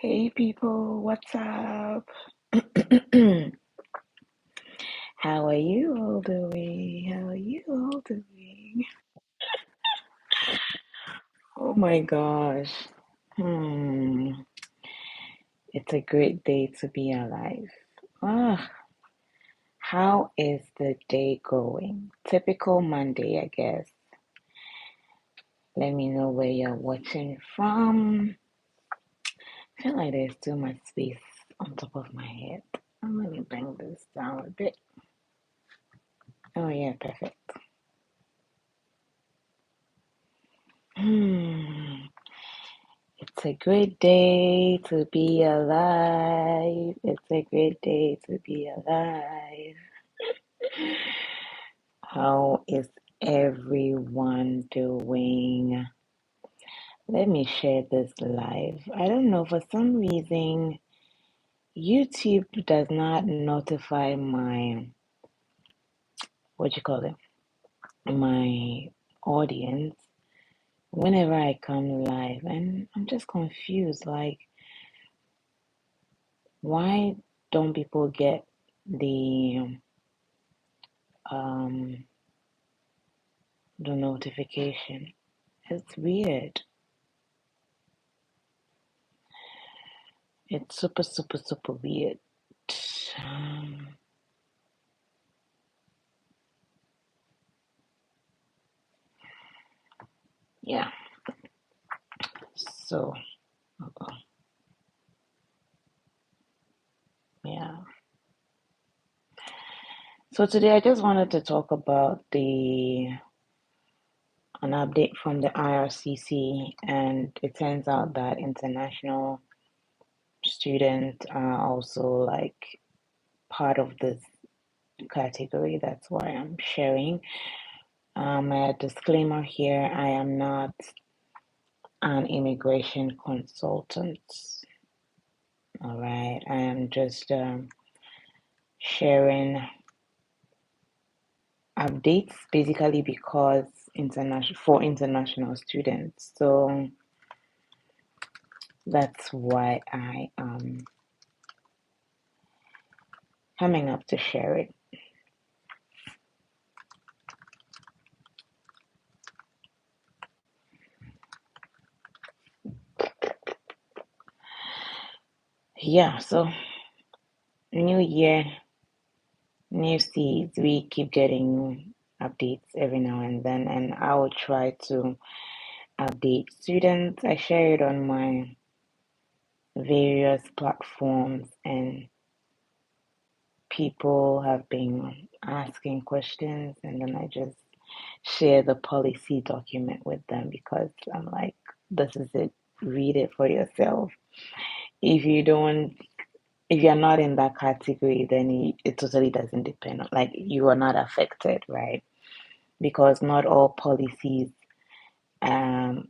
Hey people, what's up? How are you all doing? How are you all doing? Oh my gosh. Hmm. It's a great day to be alive. Ah, how is the day going? Typical Monday, I guess. Let me know where you're watching from. I feel like there's too much space on top of my head. Let me bring this down a bit. Oh yeah, perfect. Hmm. It's a great day to be alive. It's a great day to be alive. How is everyone doing? Let me share this live. I don't know, for some reason, YouTube does not notify my, what you call it, my audience whenever I come live. And I'm just confused. Like, why don't people get um the notification? It's weird. It's super, super, super weird. Um, yeah. So, yeah. So today I just wanted to talk about the an update from the IRCC, and it turns out that international students are also like part of this category. That's why I'm sharing. A disclaimer here: I am not an immigration consultant. All right, I am just sharing updates basically because international students. So that's why I am coming up to share it. Yeah, so new year, new seeds. We keep getting updates every now and then, and I will try to update students. I share it on my various platforms, and people have been asking questions, and then I just share the policy document with them because I'm like, this is it, read it for yourself. If you don't, if you're not in that category, then it totally doesn't depend on, like, you are not affected, right? Because not all policies are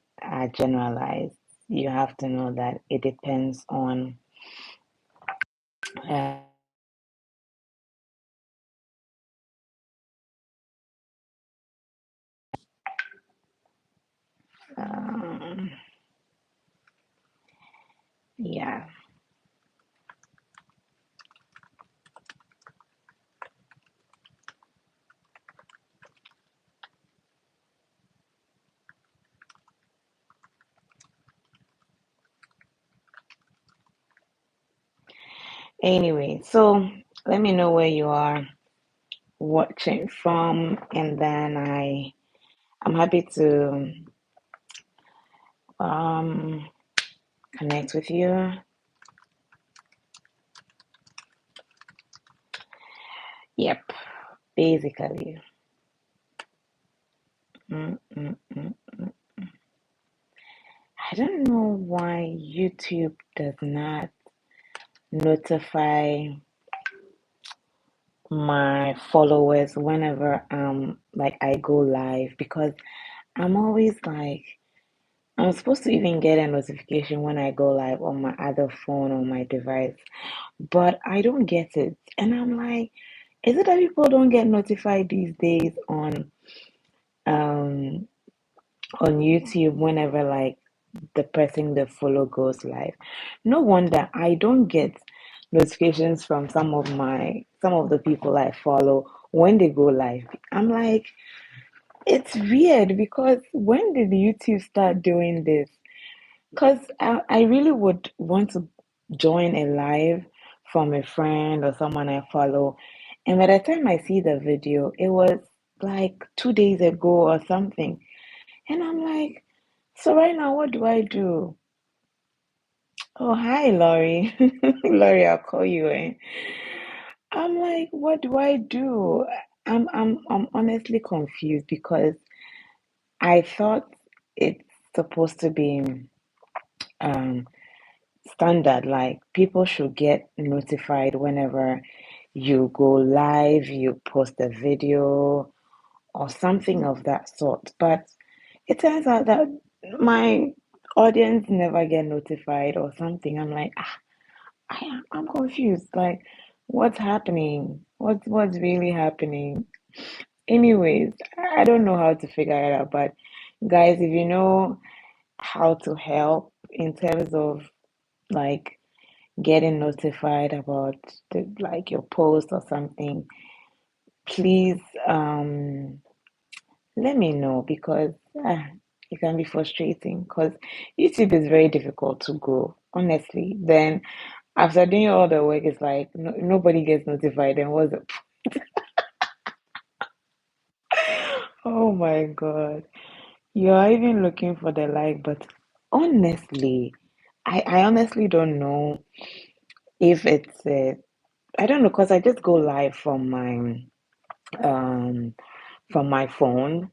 generalized. You have to know that it depends on uh, um, yeah. Anyway, so let me know where you are watching from, and then I'm happy to um connect with you. Yep, basically. mm, mm, mm. I don't know why YouTube does not notify my followers whenever like I go live, because I'm always like, I'm supposed to even get a notification when I go live on my other phone or my device, but I don't get it. And I'm like, is it that people don't get notified these days um on YouTube whenever like the person they follow goes live. No wonder I don't get notifications from some of the people I follow when they go live. I'm like, it's weird because when did YouTube start doing this? Because I really would want to join a live from a friend or someone I follow. And by the time I see the video, it was like 2 days ago or something. And I'm like, so right now, what do I do? Oh, hi, Laurie. Laurie, I'll call you in. I'm like, what do I do? I'm honestly confused because I thought it's supposed to be um standard, like people should get notified whenever you go live, you post a video or something of that sort. But it turns out that my audience never get notified or something. I'm like, I'm confused. Like, what's happening? What's really happening? Anyways, I don't know how to figure it out. But guys, if you know how to help in terms of like getting notified about like your post or something, please let me know because it can be frustrating because YouTube is very difficult to grow, honestly. Then after doing all the work, it's like nobody gets notified. And what's it? Oh my God. You are even looking for the like, but honestly, I honestly don't know if it's I don't know because I just go live um from my phone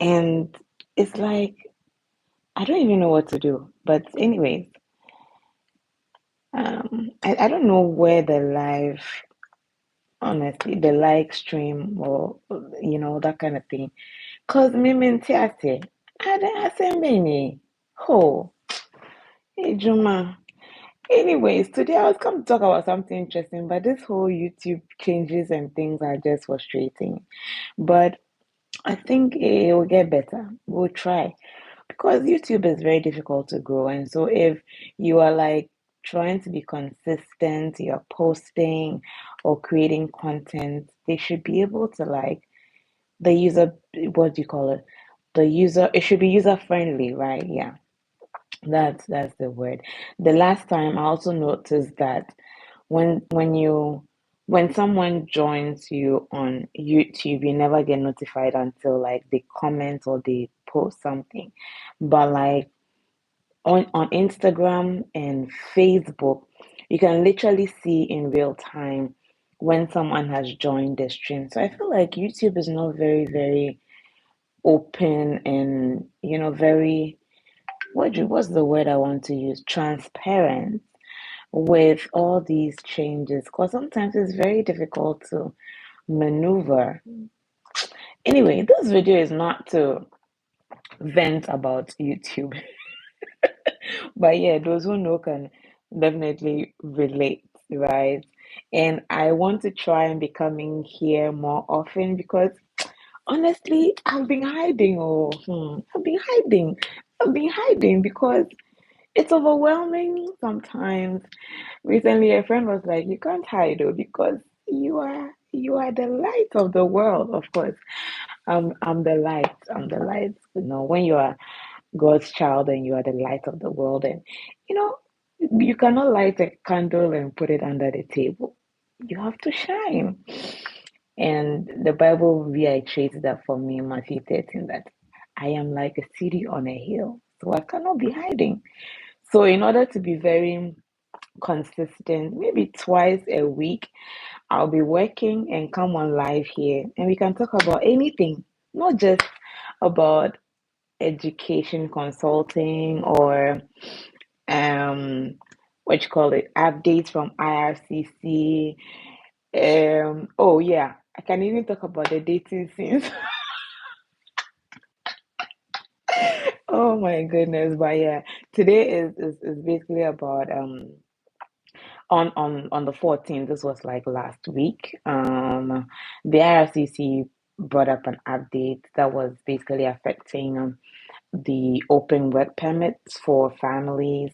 and it's like I don't even know what to do. But anyways, I don't know where the live, honestly, the like stream or that kind of thing. Cause me mentiate, I don't say many. Oh, hey Juma. Anyways, today I was come to talk about something interesting, but this whole YouTube changes and things are just frustrating. But I think it will get better. We'll try. Because YouTube is very difficult to grow. And so if you are like trying to be consistent, you're posting or creating content, they should be able to like the user, what do you call it? It should be user friendly, right? Yeah, that's the word. The last time I also noticed that when someone joins you on YouTube, you never get notified until like they comment or they post something. But like on Instagram and Facebook, you can literally see in real time when someone has joined the stream. So I feel like YouTube is not very, very open and very what's the word I want to use? Transparent with all these changes because sometimes it's very difficult to maneuver. Anyway, this video is not to vent about YouTube, but yeah, those who know can definitely relate, right? And I want to try and be coming here more often because honestly, I've been hiding. I've been hiding. I've been hiding because it's overwhelming sometimes. Recently, a friend was like, "You can't hide though because you are the light of the world." Of course, I'm the light. I'm the light. When you are God's child and you are the light of the world, and you know, you cannot light a candle and put it under the table. You have to shine. And the Bible reiterates that for me in Matthew 13 that I am like a city on a hill, so I cannot be hiding. So in order to be very consistent, maybe twice a week, I'll be working and come on live here and we can talk about anything, not just about education consulting or um what you call it, updates from IRCC. Oh yeah, I can even talk about the dating scenes. Oh my goodness, but yeah, today is basically about on the 14th, this was like last week, the IRCC brought up an update that was basically affecting the open work permits for families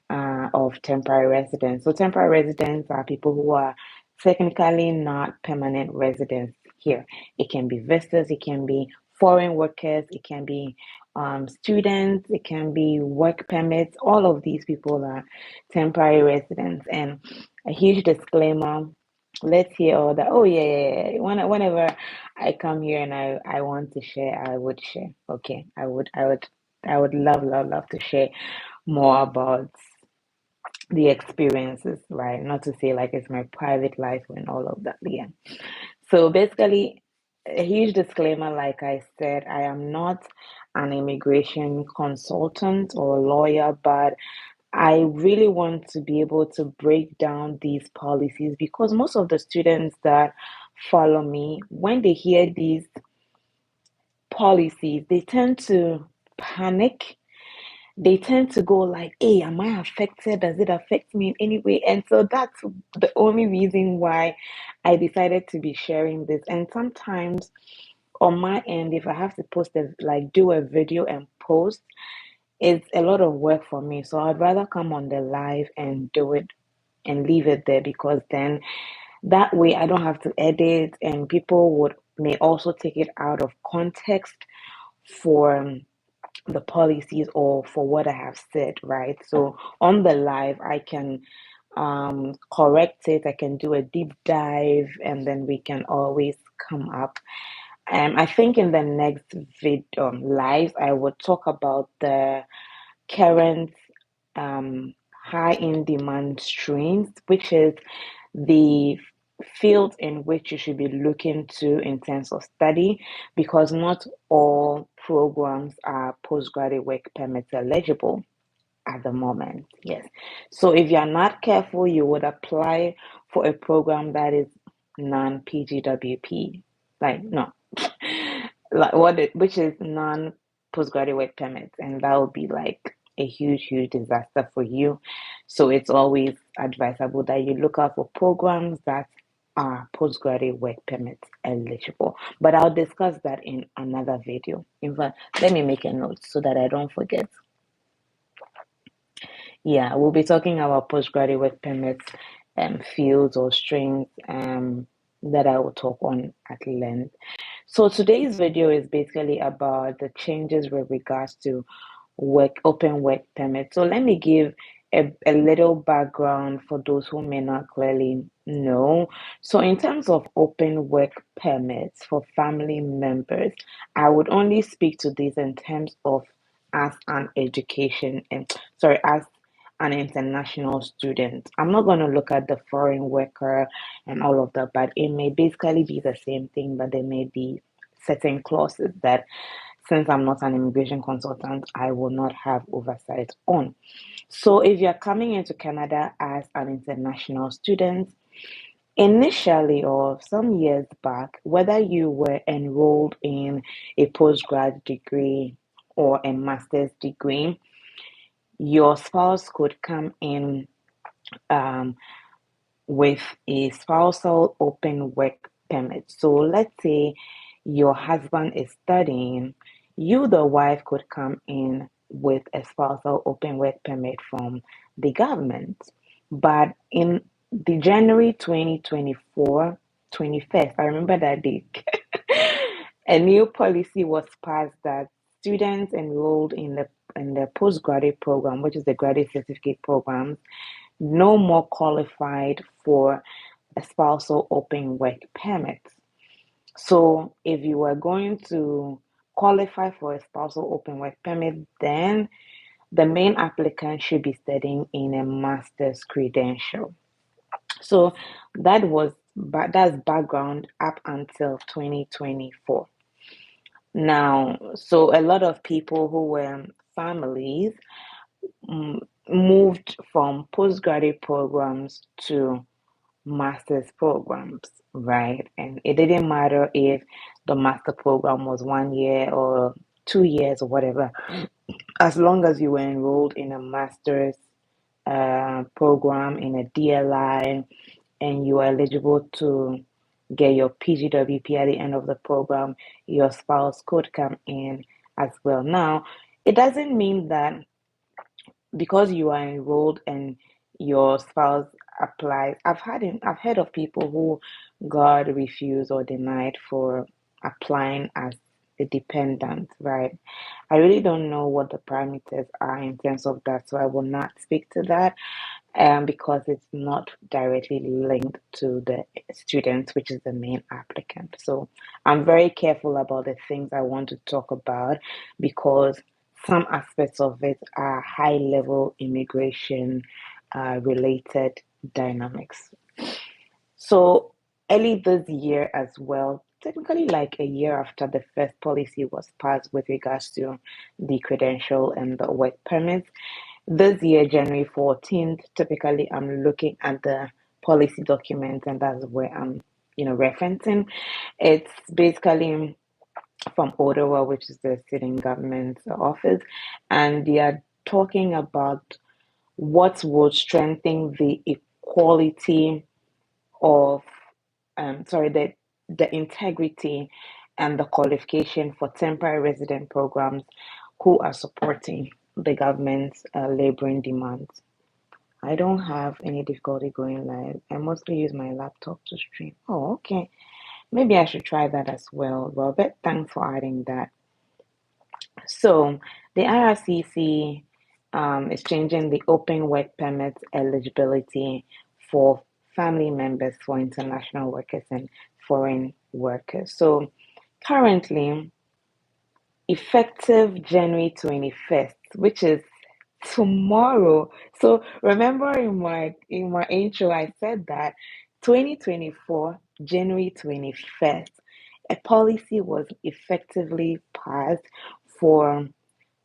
of temporary residents. So temporary residents are people who are technically not permanent residents here. It can be visitors, it can be foreign workers, it can be students, it can be work permits. All of these people are temporary residents. And a huge disclaimer. Let's hear all that. Oh yeah. Whenever I come here and I want to share, I would share. Okay, I would love to share more about the experiences, right? Not to say like it's my private life and all of that. Yeah. So basically, a huge disclaimer, like I said, I am not an immigration consultant or lawyer, but I really want to be able to break down these policies because most of the students that follow me, when they hear these policies, they tend to panic. They tend to go like, hey, am I affected? Does it affect me in any way? And so that's the only reason why I decided to be sharing this. And sometimes on my end, if I have to post do a video and post, it's a lot of work for me. So I'd rather come on the live and do it and leave it there because then that way I don't have to edit and people would may also take it out of context for the policies or for what I have said, right? So on the live, I can correct it, I can do a deep dive, and then we can always come up. I think in the next video live, I would talk about the current high in demand streams, which is the field in which you should be looking to in terms of study, because not all programs are postgraduate work permit eligible at the moment. Yes. So if you're not careful, you would apply for a program that is non PGWP. Like, no, like which is non postgraduate permits, and that would be like a huge disaster for you. So it's always advisable that you look out for programs that are postgraduate work permits eligible. But I'll discuss that in another video. In fact, let me make a note so that I don't forget. Yeah, we'll be talking about postgraduate work permits, fields or streams that I will talk on at length. So today's video is basically about the changes with regards to open work permit. So let me give a little background for those who may not clearly know. So in terms of open work permits for family members, I would only speak to this in terms of as an education and sorry, as an international student. I'm not going to look at the foreign worker and all of that, but it may basically be the same thing, but there may be certain clauses that since I'm not an immigration consultant, I will not have oversight on. So if you're coming into Canada as an international student, initially or some years back, whether you were enrolled in a postgrad degree or a master's degree, your spouse could come in um, with a spousal open work permit. So let's say your husband is studying, you, the wife, could come in with a spousal open work permit from the government. But in the January 2024, 21st, I remember that date, a new policy was passed that students enrolled in the postgraduate program, which is the graduate certificate program, no more qualified for a spousal open work permit. So if you were going to qualify for a spousal open work permit, then the main applicant should be studying in a master's credential. So that's background up until 2024. Now, so a lot of people who were families moved from postgraduate programs to master's programs, right? And it didn't matter if the master program was 1 year or 2 years or whatever, as long as you were enrolled in a master's program in a DLI and you are eligible to get your PGWP at the end of the program, your spouse could come in as well. Now, It doesn't mean that because you are enrolled and your spouse applies. I've heard of people who got refused or denied for applying as a dependent, right? I really don't know what the parameters are in terms of that, so I will not speak to that because it's not directly linked to the student, which is the main applicant. So I'm very careful about the things I want to talk about because some aspects of it are high level immigration related dynamics. So early this year as well, technically like a year after the first policy was passed with regards to the credential and the work permit, this year, January 14th, typically I'm looking at the policy document and that's where I'm, referencing. It's basically from Ottawa, which is the sitting government office, and they are talking about what would strengthen the equality of the integrity and the qualification for temporary resident programs who are supporting the government's laboring demands. I don't have any difficulty going live. I mostly use my laptop to stream. Oh, okay. Maybe I should try that as well. Robert, thanks for adding that. So, the IRCC is changing the open work permit eligibility for family members for international workers and foreign workers. So, currently, effective January 21st, which is tomorrow. So remember in my intro I said that 2024 January 21st a policy was effectively passed for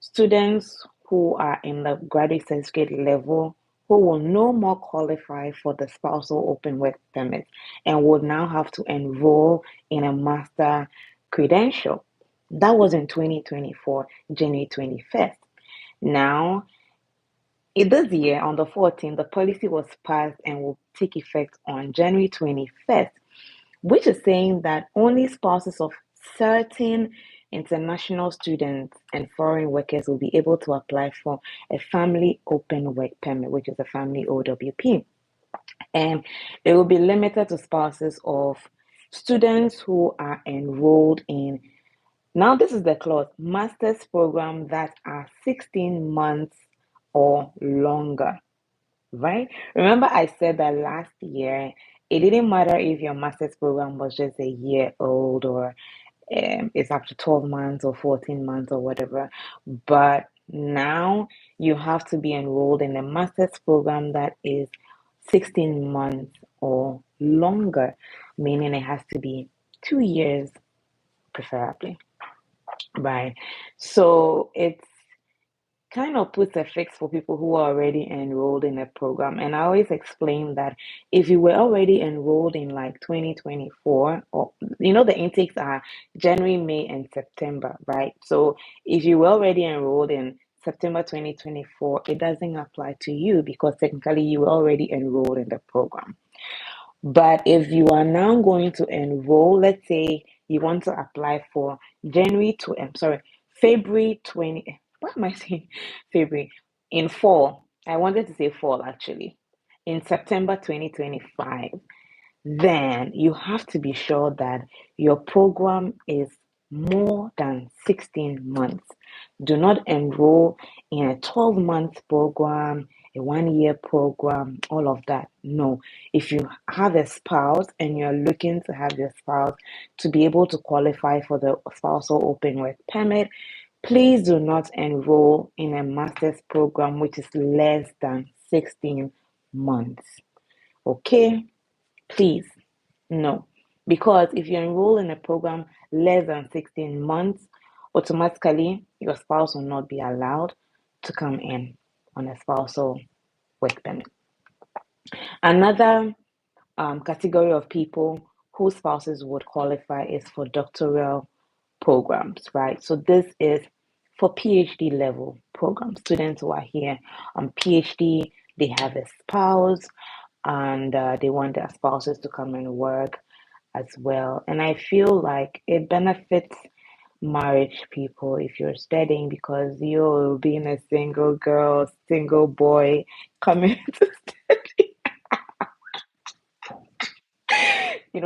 students who are in the graduate certificate level who will no more qualify for the spousal open work permit and would now have to enroll in a master credential. That was in 2024, January 21st. Now, in this year, on the 14th, the policy was passed and will take effect on January 21st, which is saying that only spouses of certain international students and foreign workers will be able to apply for a family open work permit, which is a family OWP. And it will be limited to spouses of students who are enrolled in, now this is the clause, master's program that are 16 months or longer, right? Remember, I said that last year it didn't matter if your master's program was just a year old or it's up to 12 months or 14 months or whatever. But now you have to be enrolled in a master's program that is 16 months or longer, meaning it has to be 2 years, preferably, right? So it's kind of puts a fix for people who are already enrolled in a program. And I always explain that if you were already enrolled in like 2024, or the intakes are January, May, and September, right? So if you were already enrolled in September 2024, it doesn't apply to you because technically you were already enrolled in the program. But if you are now going to enroll, let's say you want to apply for February 20, what am I saying? February, in fall. I wanted to say fall actually. In September 2025, then you have to be sure that your program is more than 16 months. Do not enroll in a 12-month program, a 1 year program, all of that. No. If you have a spouse and you're looking to have your spouse to be able to qualify for the spousal open work permit, please do not enroll in a master's program which is less than 16 months. Okay? Please, no. Because if you enroll in a program less than 16 months, automatically your spouse will not be allowed to come in on a spousal work permit. Another category of people whose spouses would qualify is for doctoral programs, right? So this is for PhD level programs. Students who are here on PhD, they have a spouse and they want their spouses to come and work as well. And I feel like it benefits marriage people if you're studying, because you're being a single girl, single boy coming to study.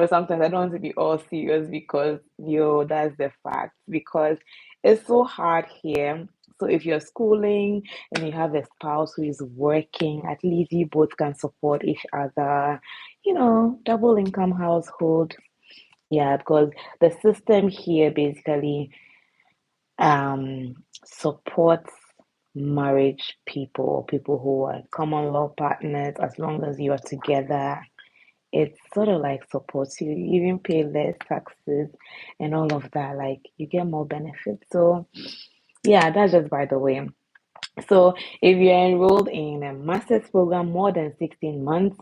Sometimes I don't want to be all serious because that's the fact. Because it's so hard here. So if you're schooling and you have a spouse who is working, at least you both can support each other. Double income household. Yeah, because the system here basically supports marriage people, people who are common law partners, as long as you are together. It sort of like supports you. You even pay less taxes and all of that. Like you get more benefits. So yeah, that's just by the way. So if you're enrolled in a master's program more than 16 months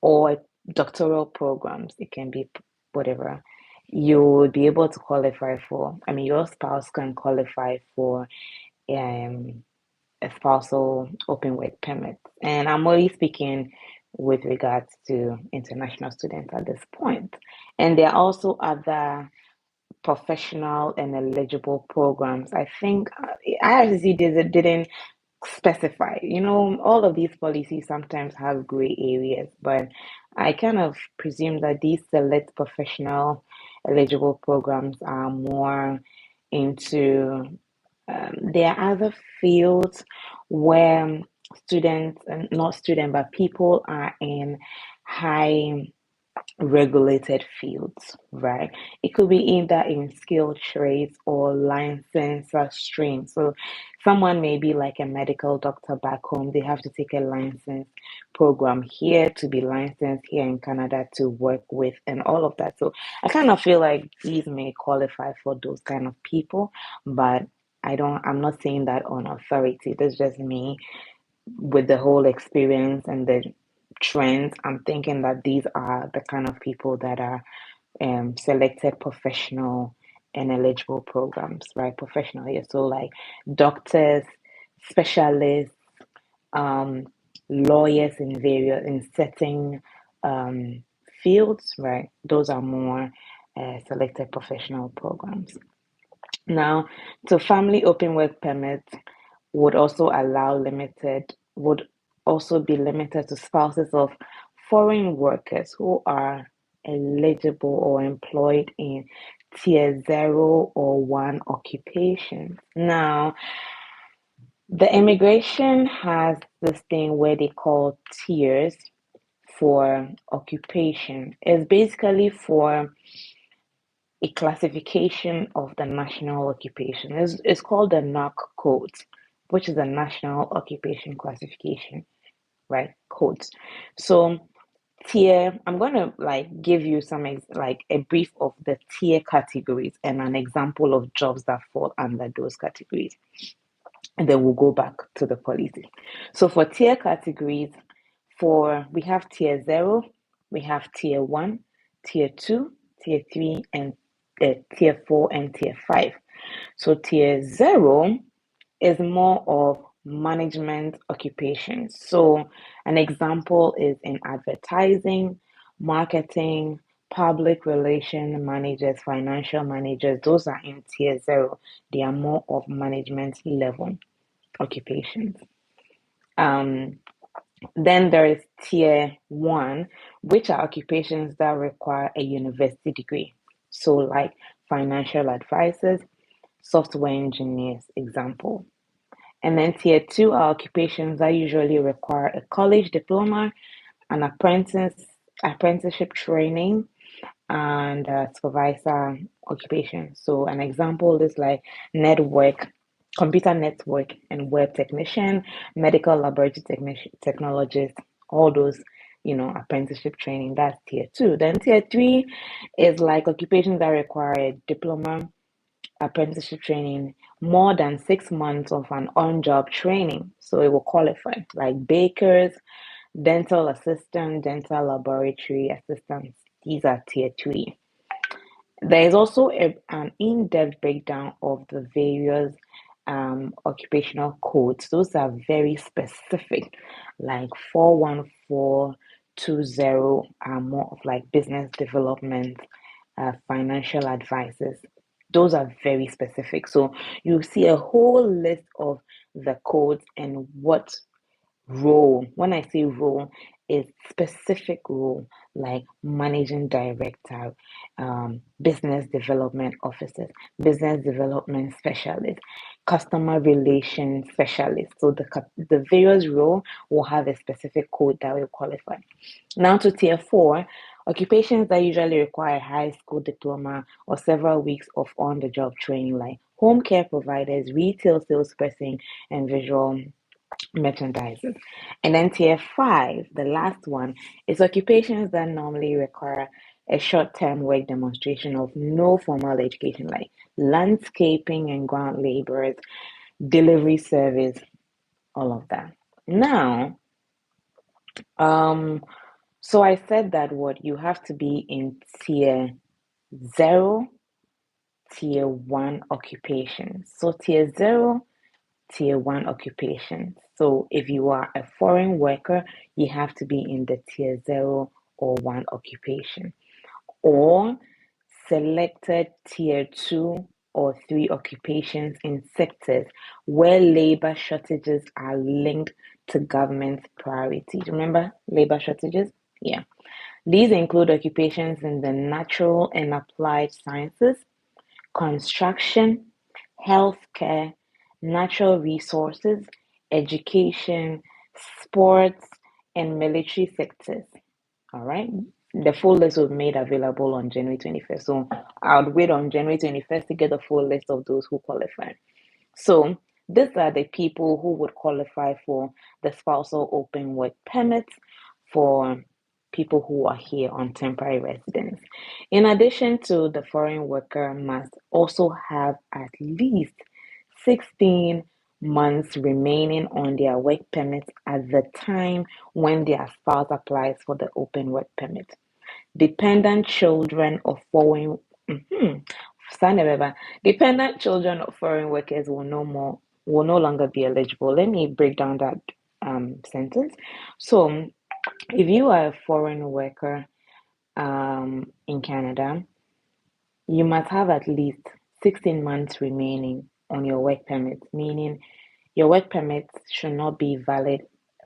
or doctoral programs, it can be whatever, you would be able to qualify for, I mean, your spouse can qualify for um, a spousal open work permit. And I'm only speaking with regards to international students at this point. And there are also other professional and eligible programs. I think IRCC didn't specify. All of these policies sometimes have gray areas, but I kind of presume that these select professional eligible programs are more into there are other fields where students, and not students, but people are in high regulated fields, right? It could be either in skilled trades or licensed stream. So someone may be like a medical doctor back home. They have to take a license program here to be licensed here in Canada to work with and all of that. So I kind of feel like these may qualify for those kind of people, but I'm not saying that on authority. That's just me with the whole experience and the trends. I'm thinking that these are the kind of people that are selected professional and eligible programs, right? Professional here. So like doctors, specialists, um, lawyers in certain um, fields, right? Those are more selected professional programs. Now, to family open work permits would also allow limited, would also be limited to spouses of foreign workers who are eligible or employed in tier 0 or 1 occupation. Now, the immigration has this thing where they call tiers for occupation. It's basically for a classification of the national occupation. It's called the NOC code, which is the National Occupation Classification, right? Codes. So I'm going to like give you like a brief of the tier categories and an example of jobs that fall under those categories. And then we'll go back to the policy. So for tier categories, we have tier 0, we have tier 1, tier 2, tier 3, and tier 4 and tier 5. So tier 0 is more of management occupations. So an example is in advertising, marketing, public relation managers, financial managers. Those are in tier 0. They are more of management level occupations. Um, then there is tier 1, which are occupations that require a university degree. So, like financial advisors, software engineers, example. And then tier 2 are occupations that usually require a college diploma, an apprenticeship training, and supervisor occupation. So an example is like network, computer network and web technician, medical laboratory technologist, all those, apprenticeship training. That's tier 2. Then tier 3 is like occupations that require a diploma, apprenticeship training, more than 6 months of an on-job training. So it will qualify, like bakers, dental assistant, dental laboratory assistants. These are tier 3. There is also an in-depth breakdown of the various occupational codes. Those are very specific, like 41420 are more of like business development, financial advisors. Those are very specific. So you see a whole list of the codes and what role. When I say role, is specific role like managing director, business development officers, business development specialist, customer relations specialist. So the various role will have a specific code that will qualify. Now to tier four, occupations that usually require high school diploma or several weeks of on-the-job training, like home care providers, retail salesperson, and visual merchandisers. And then tier five, the last one, is occupations that normally require a short-term work demonstration of no formal education, like landscaping and ground laborers, delivery service, all of that. Now, um, so I said that what you have to be in tier zero, tier one occupations. So tier zero, tier one occupation. So if you are a foreign worker, you have to be in the tier zero or one occupation, or selected tier two or three occupations in sectors where labor shortages are linked to government priorities. Remember labor shortages? Yeah. These include occupations in the natural and applied sciences, construction, healthcare, natural resources, education, sports, and military sectors. All right. The full list was made available on January 21st. So I would wait on January 21st to get the full list of those who qualify. So these are the people who would qualify for the spousal open work permit for people who are here on temporary residence. In addition to the foreign worker must also have at least 16 months remaining on their work permit at the time when their spouse applies for the open work permit. Dependent children of foreign dependent children of foreign workers will no longer be eligible. Let me break down that sentence. So if you are a foreign worker in Canada, you must have at least 16 months remaining on your work permit, meaning your work permit should not be valid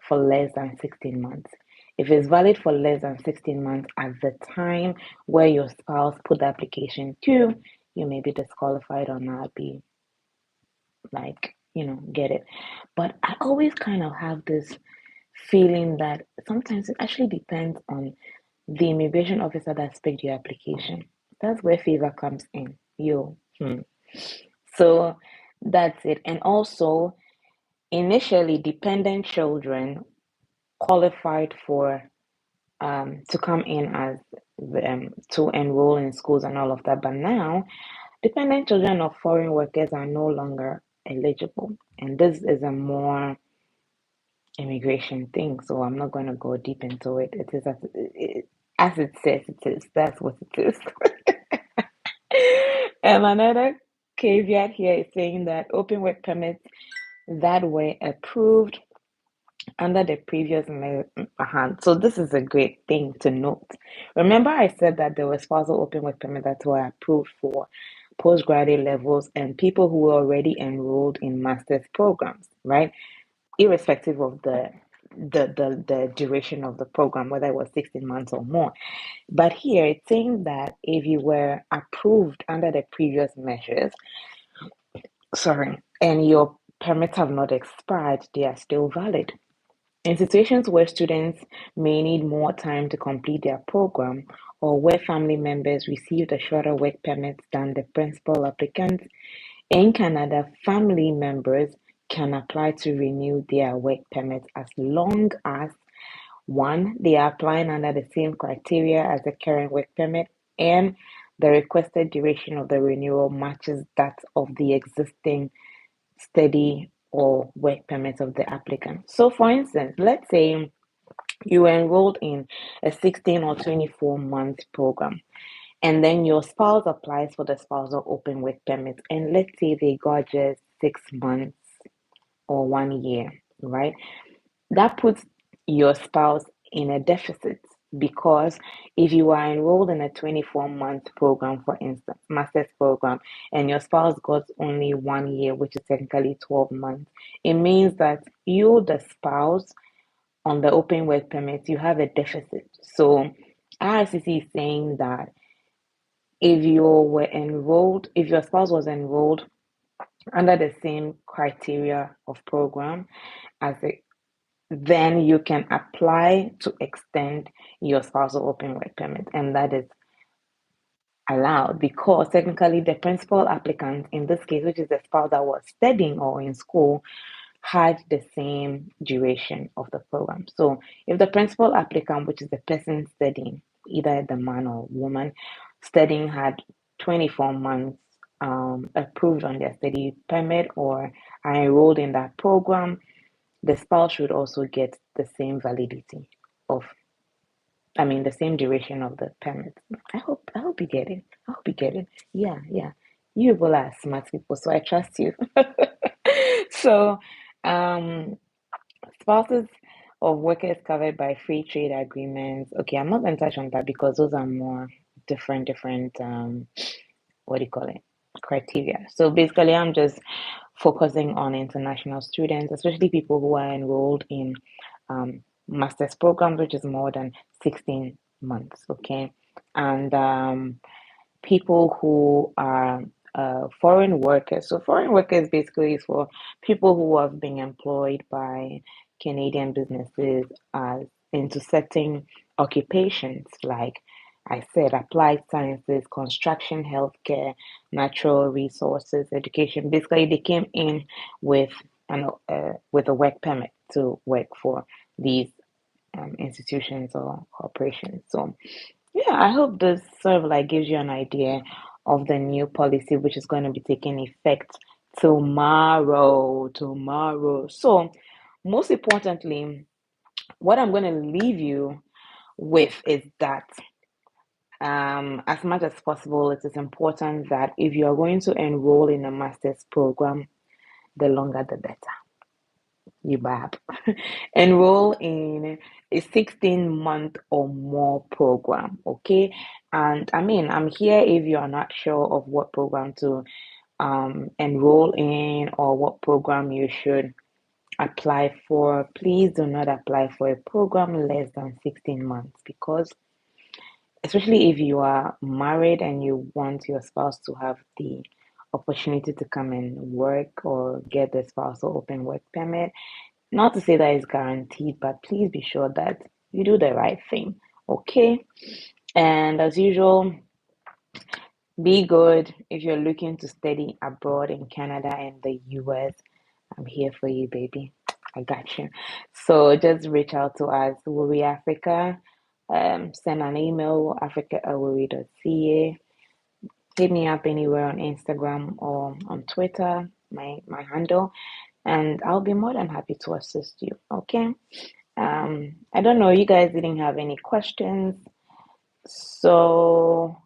for less than 16 months. If it's valid for less than 16 months at the time where your spouse put the application through, you may be disqualified or not be like, get it. But I always kind of have this feeling that sometimes it actually depends on the immigration officer that picked your application. That's where favor comes in. So that's it. And also, initially, dependent children qualified for to come in as to enroll in schools and all of that. But now, dependent children of foreign workers are no longer eligible, and this is a more immigration thing. So I'm not going to go deep into it. It is as it says it is. That's what it is. And another caveat here is saying that open work permits that were approved under the previous so this is a great thing to note. Remember I said that there were spousal open work permits that were approved for postgraduate levels and people who were already enrolled in master's programs, right? Irrespective of the duration of the program, whether it was 16 months or more. But here it's saying that if you were approved under the previous measures, sorry, and your permits have not expired, they are still valid. In situations where students may need more time to complete their program or where family members received a shorter work permit than the principal applicant, in Canada, family members can apply to renew their work permit as long as one, they are applying under the same criteria as the current work permit and the requested duration of the renewal matches that of the existing study or work permit of the applicant. So, for instance, let's say you were enrolled in a 16 or 24-month program, and then your spouse applies for the spousal open work permit, and let's say they got just 6 months or 1 year, right? That puts your spouse in a deficit because if you are enrolled in a 24-month program, for instance, master's program, and your spouse got only 1 year, which is technically 12 months, it means that you, the spouse, on the open work permit, you have a deficit. So IRCC is saying that if your spouse was enrolled under the same criteria of program as it, then you can apply to extend your spousal open work permit, and that is allowed because technically the principal applicant in this case, which is the spouse that was studying or in school, had the same duration of the program. So if the principal applicant, which is the person studying, either the man or woman studying, had 24 months approved on their study permit or are enrolled in that program, the spouse should also get the same validity of, I mean, the same duration of the permit. I hope you get it. I hope you get it. Yeah, yeah. You people are smart people, so I trust you. So, um, spouses of workers covered by free trade agreements. Okay, I'm not going to touch on that because those are more different, what do you call it, criteria. So basically, I'm just focusing on international students, especially people who are enrolled in master's programs, which is more than 16 months. Okay, and people who are foreign workers. So foreign workers basically is for people who have been employed by Canadian businesses as into certain occupations like I said, applied sciences, construction, healthcare, natural resources, education. Basically, they came in with with a work permit to work for these institutions or corporations. So yeah, I hope this sort of like gives you an idea of the new policy, which is going to be taking effect tomorrow. Tomorrow. So, most importantly, what I'm going to leave you with is that, as much as possible, it is important that if you are going to enroll in a master's program, the longer the better. You bab. Enroll in a 16-month or more program, okay? And I mean, I'm here if you are not sure of what program to enroll in or what program you should apply for. Please do not apply for a program less than 16 months because, especially if you are married and you want your spouse to have the opportunity to come and work or get the spousal open work permit, not to say that it's guaranteed, but please be sure that you do the right thing. Okay? And as usual, be good if you're looking to study abroad in Canada and the US. I'm here for you, baby. I got you. So just reach out to us, Worry Africa. Send an email, africa@worry.ca. Hit me up anywhere on Instagram or on Twitter, my handle, and I'll be more than happy to assist you. Okay? I don't know, you guys didn't have any questions, so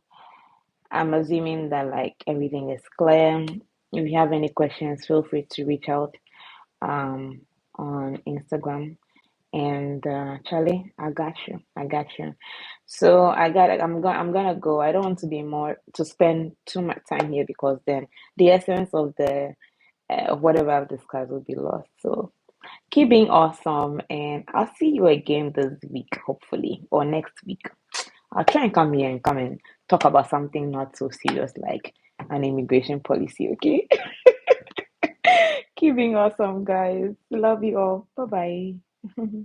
I'm assuming that like everything is clear. If you have any questions, feel free to reach out um on Instagram. And Charlie, I got you. I got you. So I'm gonna go. I don't want to be more to spend too much time here because then the essence of the of whatever I've discussed will be lost. So keep being awesome, and I'll see you again this week, hopefully, or next week. I'll try and come here and come and talk about something not so serious like an immigration policy, okay? Keep being awesome, guys. Love you all. Bye bye.